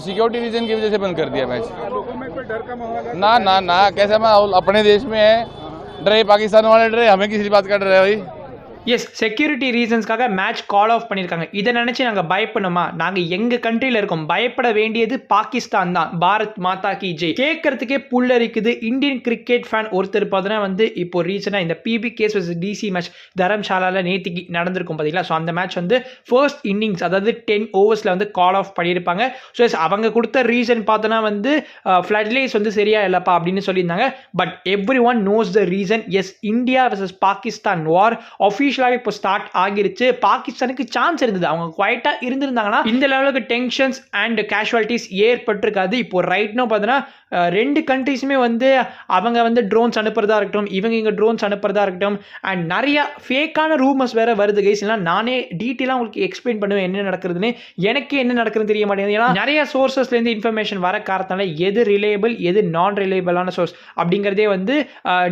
Security reason की वजह से बंद कर दिया मैच। लोगों में कोई डर का माहौल है? ना ना ना, कैसे हम अपने देश में है, डरे पाकिस्तान वाले डरे, हमें किसी बात का डर है भाई? எஸ், செக்யூரிட்டி ரீசன்ஸ்க்காக மேட்ச் கால் ஆஃப் பண்ணியிருக்காங்க. இதை நினச்சி நாங்கள் பயப்படணுமா? நாங்கள் எங்கள் கண்ட்ரியில் இருக்கோம். பயப்பட வேண்டியது பாகிஸ்தான் தான். பாரத் மாதா கி ஜெய். கேட்கறதுக்கே புல்லரிக்குது. இந்தியன் கிரிக்கெட் ஃபேன் ஒருத்தர் பார்த்தீங்கன்னா வந்து இப்போ ரீசெண்டாக இந்த PBKs vs DC மேட்ச் தரம்சாலாவில் நேத்திக்கு நடந்திருக்கும் பார்த்தீங்களா? ஸோ அந்த மேட்ச் வந்து ஃபர்ஸ்ட் இன்னிங்ஸ், அதாவது 10 ஓவர்ஸில் வந்து கால் ஆஃப் பண்ணியிருப்பாங்க. ஸோ எஸ், அவங்க கொடுத்த ரீசன் பார்த்தோன்னா வந்து ஃப்ளட்லைட்ஸ் வந்து சரியா இல்லைப்பா அப்படின்னு சொல்லியிருந்தாங்க. But everyone knows the reason. Yes, India vs Pakistan war அஃபீஷியலாக இப்போ ஸ்டார்ட் ஆகிருச்சு. பாகிஸ்தானுக்கு சான்ஸ் இருந்தது, அவங்க குவைட்டா இருந்திருந்தாங்கன்னா இந்த லெவலுக்கு டென்ஷன்ஸ் அண்ட் கேஷுவாலிட்டிஸ் ஏற்பட்டிருக்காது. இப்போ ரைட் நோ பார்த்தீங்கன்னா ரெண்டு கண்ட்ரிஸுமே வந்து அவங்க வந்து ட்ரோன்ஸ் அனுப்புறதா இருக்கட்டும், இவங்க இங்கே ட்ரோன்ஸ் அனுப்புறதா இருக்கட்டும், அண்ட் நிறைய ஃபேக்கான ரூமர்ஸ் வேற வருது கைஸ். இல்லை நானே டீட்டெயிலாக உங்களுக்கு எக்ஸ்பிளைன் பண்ணுவேன் என்ன நடக்குதுன்னு. எனக்கு என்ன நடக்குதுன்னு தெரிய மாட்டேங்குது. ஏன்னா நிறைய சோர்சஸ்லேருந்து இன்ஃபர்மேஷன் வர காரணத்தால எது ரிலேபிள் எது நான் ரிலேபிளான சோர்ஸ் அப்படிங்கிறதே வந்து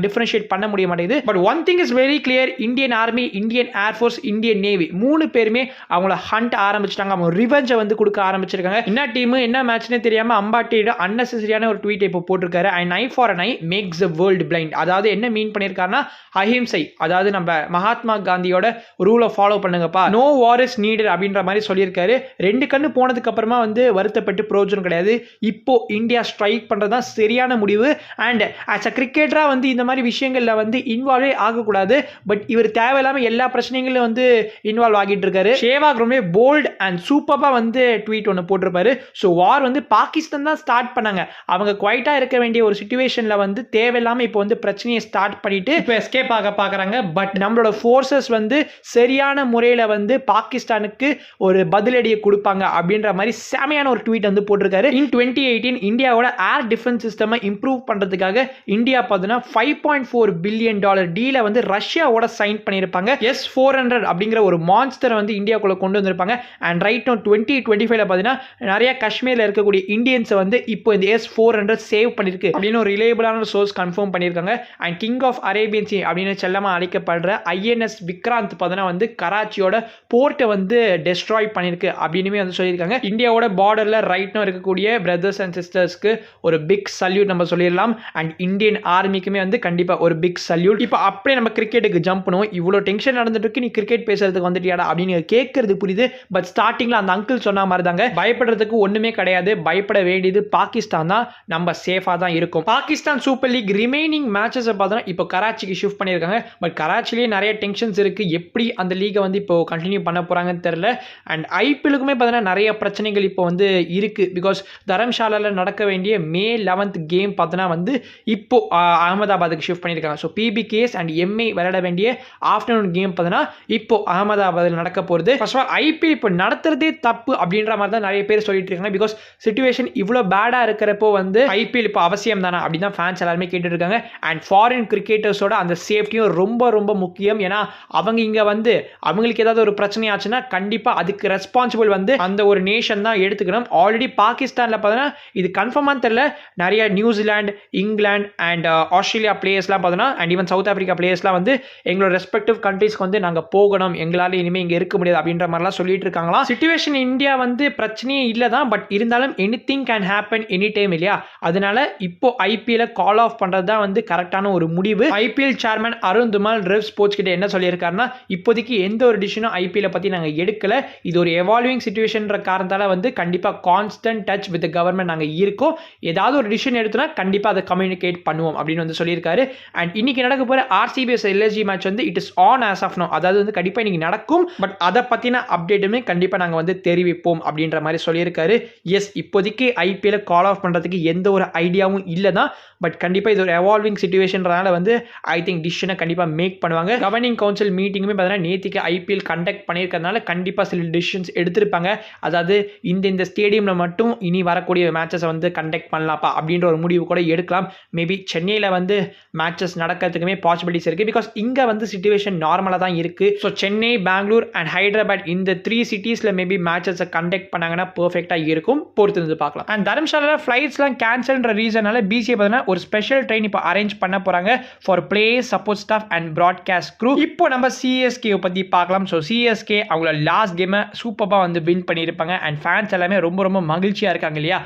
டிஃபரன்ஷியேட் பண்ண முடிய மாட்டேங்குது. But one thing is very clear, Indian army, Indian air force, Indian navy மூணு பேருமே அவங்கள ஹண்ட் ஆரம்பிச்சிட்டாங்க. அவங்க ரிவெஞ்சை வந்து கொடுக்க ஆரம்பிச்சிருக்காங்க. என்ன டீம் என்ன மேட்ச்னே தெரியாம அம்பாட்டியோட அன்னெசரியான ஒரு ட்வீட் இப்போ போட்டிருக்காரு. And I for an I makes the world blind. அதாவது என்ன மீன் பண்ணியிருக்காருன்னா அஹிம்சை, அதாவது நம்ம மகாத்மா காந்தியோட ரூலை ஃபாலோ பண்ணுங்கப்பா, நோ வார் இஸ் நீடட் அப்படின்ற மாதிரி சொல்லியிருக்காரு. ரெண்டு கண்ணு போனதுக்கு அப்புறமா வந்து வருத்தப்பட்டு பிரயோஜனம் கிடையாது. இப்போ இந்தியா ஸ்ட்ரைக் பண்றது தான் சரியான முடிவு. அண்ட் ஆஸ் அ கிரிக்கெட்டரா வந்து இந்த மாதிரி விஷயங்கள்ல வந்து இன்வால்வே ஆகக்கூடாது. பட் இவர் தேவையில்லாம எல்லா பிரச்சனைகளும் வந்து இன்வால்வ் ஆகிட்டு இருக்காரு. ஷேவாக் ரொம்ப போல்ட் அண்ட் சூப்பரா வந்து ட்வீட் ஒன்று போட்டிருப்பாரு. ஸோ வார் வந்து பாகிஸ்தான் தான் ஸ்டார்ட் பண்ணாங்க. அவங்க குவைட்டா இருக்க வேண்டிய ஒரு சிச்சுவேஷன்ல வந்து தேவையில்லாம இப்போ வந்து பிரச்சனையை ஸ்டார்ட் பண்ணிட்டு இப்போ எஸ்கேப் ஆக பார்க்குறாங்க. பட் நம்மளோட ஃபோர்ஸஸ் வந்து சரியான முறையில் வந்து பாகிஸ்தானுக்கு ஒரு பதிலடியை கொடுப்பாங்க அப்படின்ற மாதிரி செமையான ஒரு ட்வீட் வந்து போட்டிருக்காரு. இன் 2018 இந்தியாவோட ஏர் டிஃபென்ஸ் சிஸ்டம் இம்ப்ரூவ் பண்றதுக்காக இந்தியா பார்த்தீங்கன்னா $5.4 பில்லியன் டீலை வந்து ரஷ்யாவோட சைன் பண்ணியிருப்பாங்க. S-400 அப்படிங்கிற ஒரு மான்ஸ்டரை வந்து இந்தியாவுக்குள்ள கொண்டு வந்திருப்பாங்க. அண்ட் ரைட் நோ 2025 பார்த்தீங்கன்னா நிறைய காஷ்மீரில் இருக்கக்கூடிய இந்தியன்ஸை வந்து இப்போ இந்த S-400 சேவ் பண்ணிருக்கு அப்படின்னு ஒரு ரிலேபிளான சோர்ஸ் கன்ஃபார்ம் பண்ணியிருக்காங்க. And king of Arabian sea அப்படின்னு செல்லமா அழைக்கப்படுற INS விக்ராந்த் பார்த்தீங்கன்னா வந்து கராச்சியோட போர்ட்டை வந்து டெஸ்ட்ராய் பண்ணிருக்கு அப்படின்னு வந்து சொல்லியிருக்காங்க. இந்தியாவோட பார்டர்ல ரைட் நோ இருக்கக்கூடிய பிரதர்ஸ் அண்ட் சிஸ்டர்ஸ்க்கு ஒரு பிக் சல்யூட் நம்ம சொல்லிடலாம். அண்ட் இந்தியன் ஆர்மிக்குமே வந்து கண்டிப்பா ஒரு பிக் சல்யூட். இப்போ அப்படியே நம்ம கிரிக்கெட்டுக்கு ஜம்ப் பண்ணுவோம். இவ்வளோ டென்ஷன் நடந்துட்டு இருக்கு, நீ கிரிக்கெட் பேசுறதுக்கு வந்துட்டியாடா அப்படின்னு கேட்கறது புரியுது. பட் ஸ்டார்டிங்ல அந்த அங்கிள் சொன்ன மாதிரி தாங்க, பயப்படுறதுக்கு ஒண்ணுமே கிடையாது. பயப்பட வேண்டியது பாகிஸ்தான் தான். நம்ம சேஃபா தான் இருக்கும். Pakistan super league remaining matches பார்த்தோம்னா இப்போ கராச்சிக்கு ஷிஃப்ட் பண்ணியிருக்காங்க. பட் கராச்சிலேயே நிறைய டென்ஷன்ஸ் இருக்கு. எப்படி அந்த லீகை வந்து இப்போ கண்டினியூ பண்ண போறாங்கன்னு தெரியல. அண்ட் IPLக்குமே பார்த்தீங்கன்னா நிறைய பிரச்சனைகள் இப்போ வந்து இருக்கு. பிகாஸ் தரம்சாலாவில் நடக்க வேண்டிய May 11th கேம் பார்த்தோன்னா வந்து இப்போ அகமதாபாத்துக்கு ஷிஃப்ட் பண்ணியிருக்காங்க. ஸோ PBKs அண்ட் MI விளையாட வேண்டிய ஆஃப்டர்நூன் கேம் பார்த்தோன்னா இப்போ அகமதாபாத்தில் நடக்க போகிறது. ஃபர்ஸ்ட் ஆஃப் ஆல் IPL இப்போ நடத்துறதே தப்பு அப்படின்ற மாதிரி தான் நிறைய பேர் சொல்லிட்டு இருக்காங்க. பிகாஸ் சிச்சுவேஷன் இவ்வளோ பேடாக இருக்கிறப்போ வந்து IPL இப்போ அவசியம் தானே அப்படின்னு தான் ஃபேன்ஸ் எல்லாருமே கேட்டுட்டு இருக்காங்க. அண்ட் ஃபாரின் கிரிக்கெட்டர்ஸோட அந்த சேஃப்டியும் ரொம்ப ரொம்ப முக்கியம். ஏன்னா அவங்க இங்கே வந்து அவங்களுக்கு ஏதாவது ஒரு பிரச்சனை ஆச்சுன்னா கண்டிப்பாக அதுக்கு ரெஸ்பான்சிபிள் வந்து அந்த ஒரு நேஷன் தான் எடுத்துக்கணும். ஆல்ரெடி பாகிஸ்தானில் பார்த்தோன்னா இது கன்ஃபார்மாக தெரியல, நிறைய நியூசிலாந்து, இங்கிலாந்து அண்ட் ஆஸ்திரேலியா பிளேயர்ஸ்லாம் பார்த்தோன்னா அண்ட் ஈவன் சவுத் ஆஃப்ரிக்கா பிளேயர்ஸ்லாம் வந்து எங்களோட ரெஸ்பெக்டிவ் கண்ட்ரீஸ்க்கு வந்து நாங்கள் போகணும், எங்களால் இனிமேல் இங்கே இருக்க முடியாது அப்படின்ற மாதிரிலாம் சொல்லிட்டு இருக்காங்களா. சிச்சுவேஷன் இந்தியா வந்து பிரச்சனையே இல்லை தான். பட் இருந்தாலும் anything can happen any time இல்லையா? அதனால இப்போ IPL கால் ஆஃப் பண்றது தான் வந்து கரெக்டான ஒரு முடிவு. IPL chairman Arun Dhumal Rev Sports கிட்ட என்ன சொல்லியிருக்காருன்னா, இப்போதைக்கு எந்த ஒரு டிசிஷனும் IPL பத்தி நாங்கள் எடுக்கல, இது ஒரு எவால்விங் சிச்சுவேஷன்ற காரணத்தால வந்து கண்டிப்பாக கான்ஸ்டன்ட் டச் வித் கவர்மெண்ட் நாங்கள் இருக்கோம், ஏதாவது ஒரு டிசிஷன் எடுத்தோம்னா கண்டிப்பாக அதை கம்யூனிகேட் பண்ணுவோம் அப்படின்னு வந்து சொல்லியிருக்காரு. அண்ட் இன்னைக்கு நடக்க போகிற RCB LSG மேட்ச் வந்து it is on as of no, அதாவது வந்து கண்டிப்பாக இன்னைக்கு நடக்கும். பட் அதை பற்றின அப்டேட்டுமே கண்டிப்பாக நாங்கள் வந்து தெரிவிப்போம் அப்படின்ற மாதிரி சொல்லியிருக்காரு. எஸ், இப்போதைக்கு IPL கால் ஆஃப் பண்ணுறதுக்கு எந்த ஒரு ஐடியாவும் இல்லை தான். பட் கண்டிப்பாக இது ஒரு எவால்விங் சிச்சுவேஷன்றனால வந்து ஐ திங்க் டிசிஷனை கண்டிப்பாக மேக் பண்ணுவாங்க. கவர்னிங் கவுன்சில் மீட்டிங்குமே பார்த்தீங்கன்னா நேற்றுக்கு IPL கண்டக்ட் பண்ணியிருக்கிறதுனால கண்டிப்பாக சில டிசிஷன்ஸ் எடுத்திருப்பாங்க. அதாவது இந்த ஸ்டேடியமில் மட்டும் இனி வரக்கூடிய மேட்சஸை வந்து கண்டக்ட் பண்ணலாம்ப்பா அப்படின்ற ஒரு முடிவு கூட எடுக்கலாம். மேபி சென்னையில் வந்து மேட்சஸ் நடக்கிறதுக்குமே பாசிபிலிட்டிஸ் இருக்குது. பிகாஸ் இங்கே வந்து சிச்சுவேஷன் நார்மலாக தான் இருக்கு. ஸோ சென்னை, பெங்களூர் அண்ட் ஹைதராபாத் இந்த 3 சிட்டிஸில் மேபி மேட்சஸை கண்டக்ட் பண்ணாங்கன்னா பெர்ஃபெக்டாக இருக்கும். பொறுத்து இருந்து பார்க்கலாம். அண்ட் தர்மசாலா ஃப்ளைட்ஸ்லாம் கேன்சல்ன்ற ரீசனால பிசிஏ பார்த்தீங்கன்னா ஒரு ஸ்பெஷல் ட்ரெயின் இப்போ அரேஞ்ச் பண்ண போறாங்க for players, support staff and broadcast crew. இப்போ நம்ம சிஎஸ்கே பற்றி பார்க்கலாம். ஸோ சிஎஸ்கே அவங்களோட லாஸ்ட் கேமை சூப்பராக வந்து வின் பண்ணியிருப்பாங்க அண்ட் ஃபேன்ஸ் எல்லாமே ரொம்ப ரொம்ப மகிழ்ச்சியாக இருக்காங்க இல்லையா.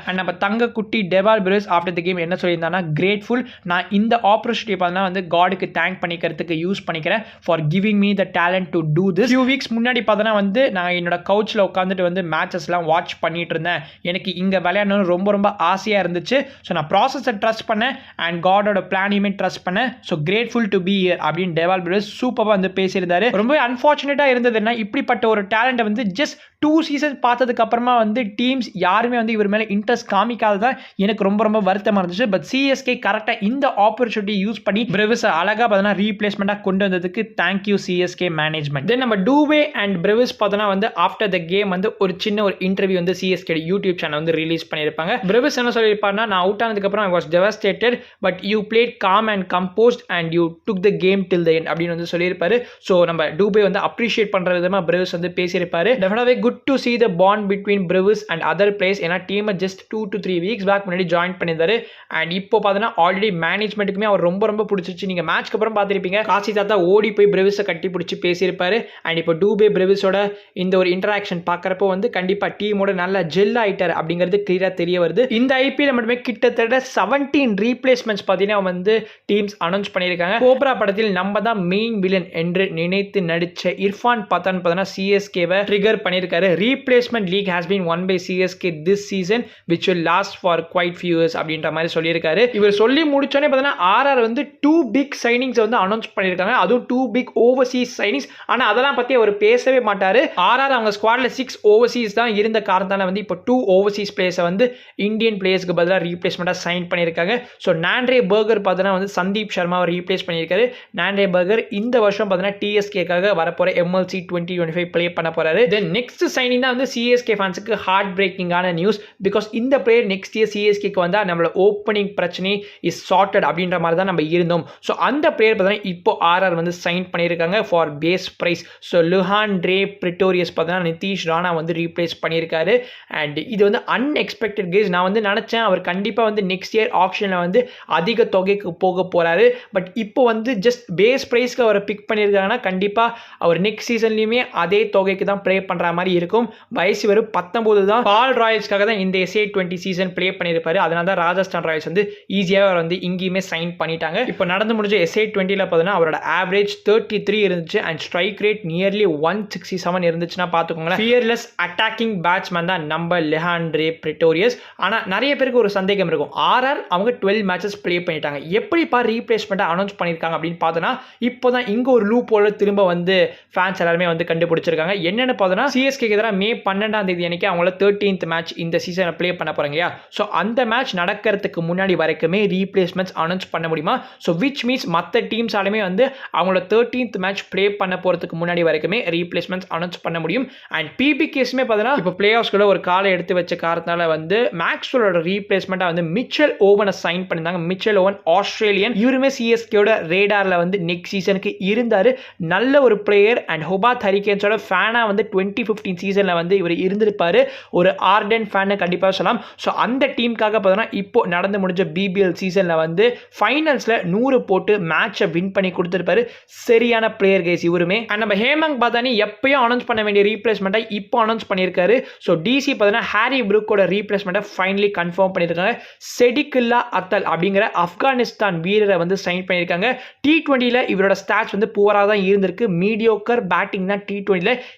அண்ட் நம்ம தங்க குட்டி Dewald Brevis after the game என்ன சொல்லியிருந்தாங்கன்னா, கிரேட்ஃபுல், நான் இந்த ஆப்பர்ச்சுனிட்டி பார்த்தீங்கன்னா வந்து காடுக்கு தேங்க் பண்ணிக்கிறதுக்கு யூஸ் பண்ணிக்கிறேன் for giving me the talent to do this. Few weeks முன்னாடி பார்த்தோன்னா வந்து நான் என்னோட கவுச்சில் உட்காந்துட்டு வந்து மேட்சஸ்லாம் வாட்ச் பண்ணிட்டு இருந்தேன். எனக்கு இங்கே விளையாடணும்னு ரொம்ப ரொம்ப ஆசையாக இருந்துச்சு. ஸோ நான் ப்ராசஸை ட்ரஸ்ட் பண்ணேன் அண்ட் காடோட பிளானையுமே ட்ரஸ்ட் பண்ணேன். So grateful to be here அப்படின்னு டெவால் பிரெவிஸ் சூப்பராக வந்து பேசியிருந்தாரு. ரொம்ப அன்ஃபார்ச்சுனேட்டாக இருந்ததுன்னா இப்படிப்பட்ட ஒரு டேலண்ட்டை வந்து ஜஸ்ட் 2 சீசன்ஸ் பார்த்ததுக்கு அப்புறமா வந்து டீம்ஸ் யாருமே வந்து இவர் மேலே இன்ட்ரெஸ்ட் காமிக்காததான் எனக்கு ரொம்ப ரொம்ப வருத்தமாக இருந்துச்சு. பட் சிஎஸ்கே கரெக்டாக இந்த ஆப்பர்ச்சுனிட்டி யூஸ் பண்ணி பிரெவிஸை அழகாக பார்த்தோன்னா ரீப்ளேஸ்மெண்ட்டாக கொண்டு வந்ததுக்கு தேங்க்யூ சிஎஸ்கே மேனேஜ்மெண்ட். தென் நம்ம டூவே அண்ட் பிரெவிஸ் பார்த்தோன்னா வந்து ஆஃப்டர் த கேம் வந்து ஒரு சின்ன ஒரு இன்டர்வியூ வந்து சிஎஸ்கே யூடியூப் சேனல் வந்து ரிலீஸ் பண்ணியிருப்பாங்க. பிரெவிஸ் என்ன சொல்லியிருப்பாருன்னா, நான் அவுட் ஆனதுக்கப்புறம் I was devastated but you played calm and composed and you took the game till the end அப்படின்னு வந்து சொல்லியிருப்பாரு. ஸோ நம்ம டூபே வந்து அப்ரிஷியேட் பண்ணுற விதமாக பிரெவிஸ் வந்து பேசியிருப்பாரு. டெஃபினட்டாகவே good to see the bond between Brewers and other players. ஏன்னா டீமை ஜஸ்ட் 2 to 3 வீக்ஸ் பேக் முன்னாடி ஜாயின் பண்ணியிருந்தாரு. அண்ட் இப்போ பார்த்தீங்கன்னா ஆல்ரெடி மேனேஜ்மெண்ட்டுக்குமே அவர் ரொம்ப ரொம்ப பிடிச்சிருச்சு. நீங்கள் மேட்ச்க்கு அப்புறம் பார்த்துருப்பீங்க, காசி தாத்தா ஓடி போய் பிரெவிஸை கட்டி பிடிச்சி பேசியிருப்பாரு. அண்ட் இப்போ டூபே பிரெவிஸோட இந்த ஒரு இன்டராக்ஷன் பார்க்குறப்போ வந்து கண்டிப்பாக டீமோட நல்ல ஜெல் ஆயிட்டார் அப்படிங்கிறது கிளியராக தெரிய வருது. இந்த ஐபிஎல் மட்டுமே கிட்டத்தட்ட 17 ரீப்ளேஸ்மெண்ட்ஸ் பார்த்தீங்கன்னா வந்து டீம்ஸ் அனௌன்ஸ் பண்ணியிருக்காங்க. கோப்ரா படத்தில் நம்ம தான் மெயின் வில்லன் என்று நினைத்து நடித்த இர்ஃபான் பத்தான் பார்த்தீங்கன்னா சிஎஸ்கேவை ட்ரிகர் பண்ணியிருக்காரு. Replacement league has been won by CSK this season which will last for quite few years அப்படின்ற மாதிரி சொல்லியிருக்காரு. இவர் சொல்லி முடிச்சோன்னே பார்த்தீங்கன்னா ஆர்ஆர் வந்து 2 big signings வந்து அனௌன்ஸ் பண்ணியிருக்காங்க. அதுவும் 2 big overseas signings. ஆனால் அதெல்லாம் பற்றி அவர் பேசவே மாட்டார். ஆர்ஆர் அவங்க ஸ்குவாடில் 6 overseas தான் இருந்த காரணத்தால் வந்து இப்போ 2 overseas பிளேயர்ஸை வந்து இந்தியன் பிளேயர்ஸ்க்கு பதிலாக ரீப்ளேஸ்மெண்ட்டாக சைன் பண்ணியிருக்காங்க. ஸோ நாண்ட்ரே பர்கர் பார்த்தீங்கன்னா வந்து சந்தீப் சர்மாவை ரீப்ளேஸ் பண்ணியிருக்காரு. நாண்ட்ரே பர்கர் இந்த வருஷம் பார்த்தீங்கன்னா டிஎஸ்கேக்காக வரப்போகிற MLC 2025 ப்ளே பண்ண போகிறாரு. தென் நெக்ஸ்ட் சைனிங் தான் வந்து சிஎஸ்கே ஃபேன்ஸுக்கு ஹார்ட் பிரேக்கிங்கான நியூஸ். பிகாஸ் இந்த பிளேயர் நெக்ஸ்ட் இயர் சிஎஸ்கேக்கு வந்தால் நம்மளோட ஓப்பனிங் பிரச்சனை இஸ் சார்ட்டட் அப்படின்ற மாதிரி தான் நம்ம இருந்தோம். ஸோ அந்த பிளேயர் பார்த்தீங்கன்னா இப்போ ஆர்ஆர் வந்து சைன் பண்ணியிருக்காங்க for base price. So Lhuandre Pretorius பார்த்தீங்கன்னா நிதிஷ் ராணா வந்து ரீப்ளேஸ் பண்ணியிருக்காரு. அண்ட் இது வந்து அன்எக்ஸ்பெக்டட் கேஸ். நான் வந்து நினச்சேன் அவர் கண்டிப்பாக வந்து நெக்ஸ்ட் இயர் ஆப்ஷனில் வந்து அதிக தொகைக்கு போக போகிறாரு. பட் இப்போ வந்து ஜஸ்ட் பேஸ் ப்ரைஸ்க்கு அவரை பிக் பண்ணியிருக்காங்கன்னா கண்டிப்பாக அவர் நெக்ஸ்ட் சீசன்லையுமே அதே தொகைக்கு தான் ப்ளே பண்ணுற மாதிரி இருக்கும். வயசு வெறும் 19 தான். பால் ராயல்ஸ்க்காக தான் இந்த SA20 சீசன் ப்ளே பண்ணியிருப்பாரு. அதனால தான் ராஜஸ்தான் ராயல்ஸ் வந்து ஈஸியாக அவர் வந்து இங்கேயுமே சைன் பண்ணிட்டாங்க. இப்போ நடந்து முடிஞ்ச SA20ல பார்த்தீங்கன்னா அவரோட ஆவரேஜ் 33 இருந்துச்சு அண்ட் ஸ்ட்ரைக் ரேட் நியர்லி 167 இருந்துச்சுன்னா பார்த்துக்கோங்களேன். ஃபியர்லெஸ் அட்டாக்கிங் பேட்ஸ்மேன் தான் நம்ம லெஹாண்ட்ரே பிரிட்டோரியஸ். ஆனால் நிறைய பேருக்கு ஒரு சந்தேகம் இருக்கும், ஆர்ஆர் அவங்க 12 மேட்சஸ் ப்ளே பண்ணிட்டாங்க, எப்படிப்பா ரீப்ளேஸ்மெண்ட்டாக அனௌன்ஸ் பண்ணியிருக்காங்க அப்படின்னு பார்த்தோன்னா இப்போ தான் இங்கே ஒரு லூப் போல திரும்ப வந்து ஃபேன்ஸ் எல்லாருமே வந்து கண்டுபிடிச்சிருக்காங்க. என்னென்னு பார்த்தோன்னா சிஎஸ்கே எதிராக மே 12ஆம் தேதி அன்னைக்கு அவங்கள 13th மேட்ச் இந்த சீசனை ப்ளே பண்ண போறாங்க இல்லையா. ஸோ அந்த மேட்ச் நடக்கிறதுக்கு முன்னாடி வரைக்குமே ரீப்ளேஸ்மெண்ட்ஸ் அனௌன்ஸ் பண்ண முடியுமா. ஸோ விச் மீன்ஸ் மற்ற டீம்ஸாலுமே வந்து அவங்களோட 13th மேட்ச் ப்ளே பண்ண போகிறதுக்கு முன்னாடி வரைக்குமே ரீப்ளேஸ்மெண்ட்ஸ் அனௌன்ஸ் பண்ண முடியும். அண்ட் பிபிகேஸுமே பார்த்தீங்கன்னா இப்போ பிளே ஆஃப்ஸ் கூட ஒரு காலை எடுத்து வச்ச காரணத்தால் வந்து மேக்ஸ்வெலோட ரீப்ளேஸ்மெண்ட்டாக வந்து மிச்சல் ஓவனை சைன் பண்ணியிருந்தாங்க. மிச்சல் ஓவன் ஆஸ்திரேலியன், இவருமே சிஎஸ்கேயோட ரேடாரில் வந்து நெக்ஸ்ட் சீசனுக்கு இருந்தார். நல்ல ஒரு பிளேயர் அண்ட் ஹோபார்ட் ஹரிகேன்ஸோட ஃபேனாக வந்து 2015 சீசனில் வந்து இவர் இருந்திருப்பாரு. ஒரு ஆர்டன் ஃபேனை கண்டிப்பாக சொல்லலாம். ஸோ அந்த டீமுக்காக பார்த்தோன்னா இப்போ நடந்து முடிஞ்ச பிபிஎல் சீசனில் வந்து ஃபைனல்ஸில் 100 போட்டு மேட்சை வின் பண்ணி கொடுத்துருப்பாரு. சரியான பிளேயர் கேஸ் இவருமே. அண்ட் நம்ம ஹேமங் பாதானி எப்பயும் அனௌன்ஸ் பண்ண வேண்டிய ரீப்ளேஸ்மெண்ட்டை இப்போ அனௌன்ஸ் பண்ணியிருக்காரு. ஸோ டிசி பார்த்தீங்கன்னா ஹாரி புரூக்கோட ரீப்ளேஸ்மெண்ட்டை ஃபைனலி கன்ஃபார்ம் பண்ணியிருக்காங்க. செடிகுல்லா அத்தல் அப்படிங்கிற ஆப்கானிஸ்தான் வீரரை வந்து சைன் பண்ணியிருக்காங்க. T20ல இவரோட ஸ்டாட்ஸ் வந்து புவராக தான் இருந்திருக்கு. மீடியோக்கர் பேட்டிங் தான் T20ல.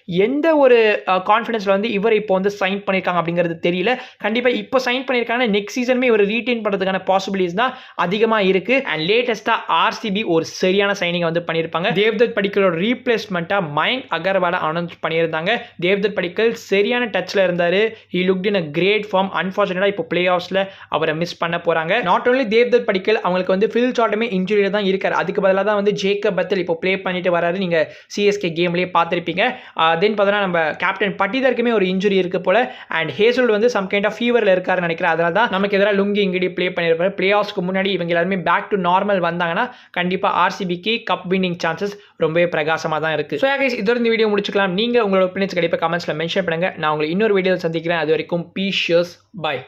எந்த ஒரு கான்ஃபிடன்ஸ்ல வந்து இவர் இப்போ வந்து சைன் பண்ணியிருக்காங்க அப்படிங்கிறது தெரியல. கண்டிப்பாக இப்போ சைன் பண்ணியிருக்காங்க. நெக்ஸ்ட் சீசனுமே இவர் ரீட்டைன் பண்ணுறதுக்கான பாசிபிலிட்டிஸ் தான் அதிகமாக இருக்கு. அண்ட் லேட்டஸ்ட்டாக ஆர்சிபி ஒரு சரியான சைனிங் வந்து பண்ணியிருப்பாங்க. தேவ்தத் படிக்கலோட ரீப்ளேஸ்மெண்ட்டாக மயங்க் அகர்வாலை அனௌன்ஸ் பண்ணியிருந்தாங்க. தேவ்தத் படிக்கல் சரியான டச்சில் இருந்தார். He looked in a great form. அன்ஃபார்ச்சுனேட்டாக இப்போ பிளே ஆஃப்ஸில் அவரை மிஸ் பண்ண போகிறாங்க. நாட் ஓன்லி தேவ்தத் படிக்கல், அவங்களுக்கு வந்து ஃபில் சார்ட்டுமே இன்ஜுரியில் தான் இருக்கார். அதுக்கு பதிலாக தான் வந்து ஜேக்கப் பத்தல் இப்போ ப்ளே பண்ணிட்டு வராரு. நீங்கள் சிஎஸ்கே கேம்லேயே பார்த்துருப்பீங்க. தென் பார்த்தோன்னா நம்ம கேப்டன் கேப்டன் பட்டிதருக்குமே ஒரு இன்ஜுரி இருக்கு போல. அண்ட் ஹேசல் வந்து சம் கைண்ட் ஆஃப் ஃபீவரில் இருக்காருன்னு நினைக்கிறேன். அதனால தான் நமக்கு எதிராக லுங்கி இங்கடி ப்ளே பண்ணியிருப்பாரு. பிளே ஆஃப்ஸ்க்கு முன்னாடி இவங்க எல்லாருமே பேக் டு நார்மல் வந்தாங்கன்னா கண்டிப்பாக ஆர்சிபிக்கு கப் வின்னிங் சான்சஸ் ரொம்பவே பிரகாசமாக தான் இருக்குது. ஸோ guys, இதோட இந்த வீடியோ முடிச்சுக்கலாம். நீங்கள் உங்களோட ஒப்பீனியன்ஸ் கண்டிப்பாக கமெண்ட்ஸில் மென்ஷன் பண்ணுங்கள். நான் உங்களை இன்னொரு வீடியோவில் சந்திக்கிறேன். அது வரைக்கும் பீஸ், பை.